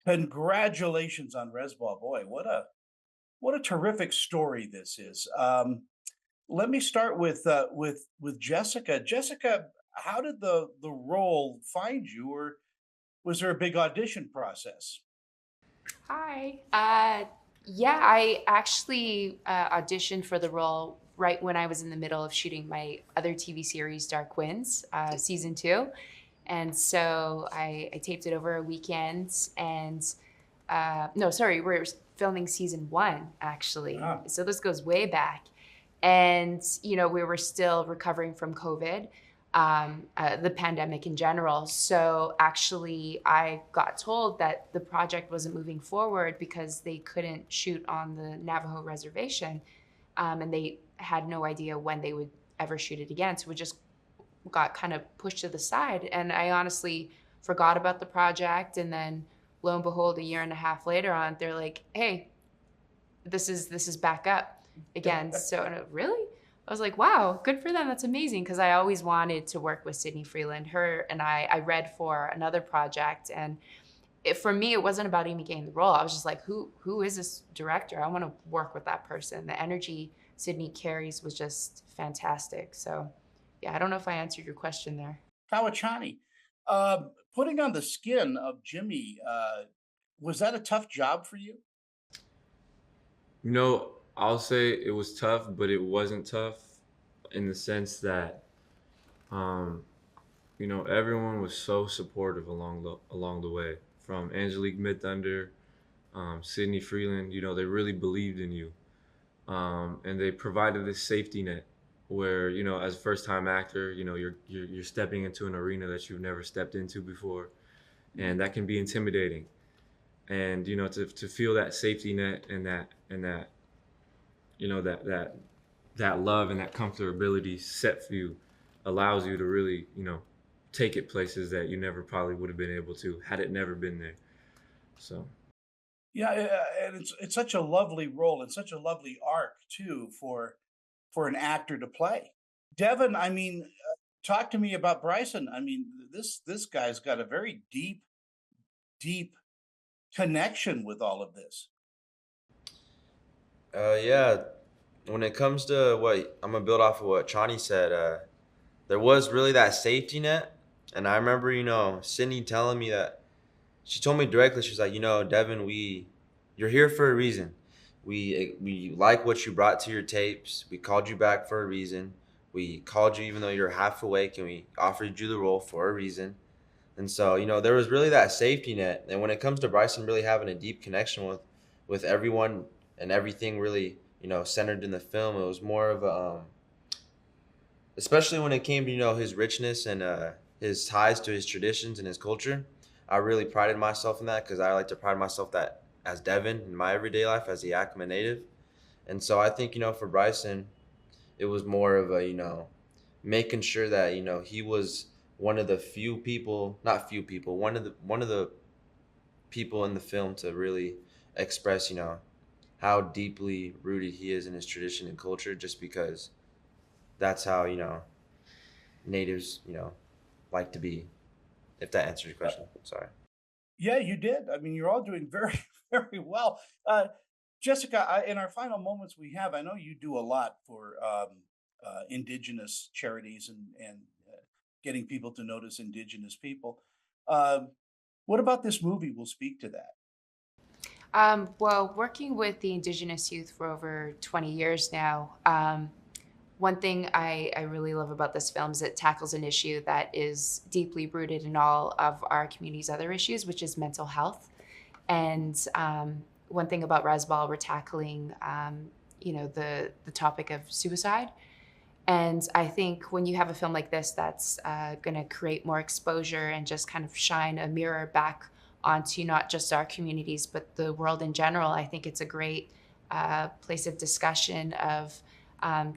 Congratulations on Resball. Boy, what a terrific story this is. Let me start with Jessica. Jessica, how did the role find you, or was there a big audition process? Hi. Yeah, I actually auditioned for the role right when I was in the middle of shooting my other TV series, Dark Winds, season two. And so I taped it over a weekend. And no, sorry, we're filming season one, actually. Ah, So this goes way back. And, we were still recovering from COVID, the pandemic in general. So actually, I got told that the project wasn't moving forward because they couldn't shoot on the Navajo reservation. And they had no idea when they would ever shoot it again. So we just got kind of pushed to the side. And I honestly forgot about the project. And then lo and behold, a year and a half later on, they're like, hey, this is back up again. So really, I was like, wow, good for them. That's amazing, because I always wanted to work with Sydney Freeland. Her and I read for another project, and for me, it wasn't about even getting the role. I was just like, who is this director? I want to work with that person. The energy Sydney carries was just fantastic. So yeah, I don't know if I answered your question there. Kauachani. Putting on the skin of Jimmy, was that a tough job for you? I'll say it was tough, but it wasn't tough in the sense that um, everyone was so supportive along the way. From Angelique Midthunder, Sydney Freeland, they really believed in you, and they provided this safety net where as a first time actor, you're stepping into an arena that you've never stepped into before, and that can be intimidating. And to feel that safety net and that that love and that comfortability set for you allows you to really take it places that you never probably would have been able to had it never been there. So Yeah, and it's such a lovely role and such a lovely arc too for an actor to play. Devin, I mean, talk to me about Bryson. I mean, this guy's got a very deep connection with all of this. Yeah, when it comes to what I'm gonna build off of what Chani said, there was really that safety net, and I remember, Sydney telling me that she told me directly. She's like, Devin, you're here for a reason. We like what you brought to your tapes. We called you back for a reason. We called you even though you're half awake, and we offered you the role for a reason. And so, there was really that safety net. And when it comes to Bryson really having a deep connection with everyone and everything really, centered in the film, it was more of a, especially when it came to, his richness and his ties to his traditions and his culture. I really prided myself in that because I like to pride myself that as Devin in my everyday life as the Yakima native. And so I think, for Bryson, it was more of a, making sure that, he was one of the few people, not few people, one of the people in the film to really express, how deeply rooted he is in his tradition and culture, just because that's how, natives, like to be, if that answers your question. Sorry. Yeah, you did. I mean, you're all doing very very well. Jessica, in our final moments we have, I know you do a lot for indigenous charities and getting people to notice indigenous people. Um, what about this movie will speak to that? Well, working with the Indigenous youth for over 20 years now, one thing I really love about this film is it tackles an issue that is deeply rooted in all of our community's other issues, which is mental health. And one thing about Resball, we're tackling, the topic of suicide. And I think when you have a film like this that's going to create more exposure and just kind of shine a mirror back onto not just our communities, but the world in general, I think it's a great place of discussion of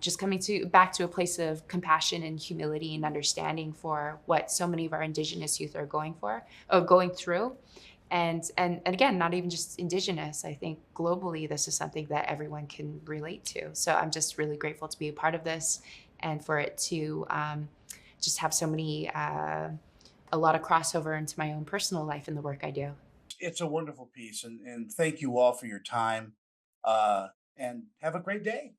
just coming to back to a place of compassion and humility and understanding for what so many of our Indigenous youth are going through. And again, not even just Indigenous. I think globally, this is something that everyone can relate to. So I'm just really grateful to be a part of this and for it to just have so many, a lot of crossover into my own personal life and the work I do. it's a wonderful piece, and thank you all for your time. Uh, and have a great day.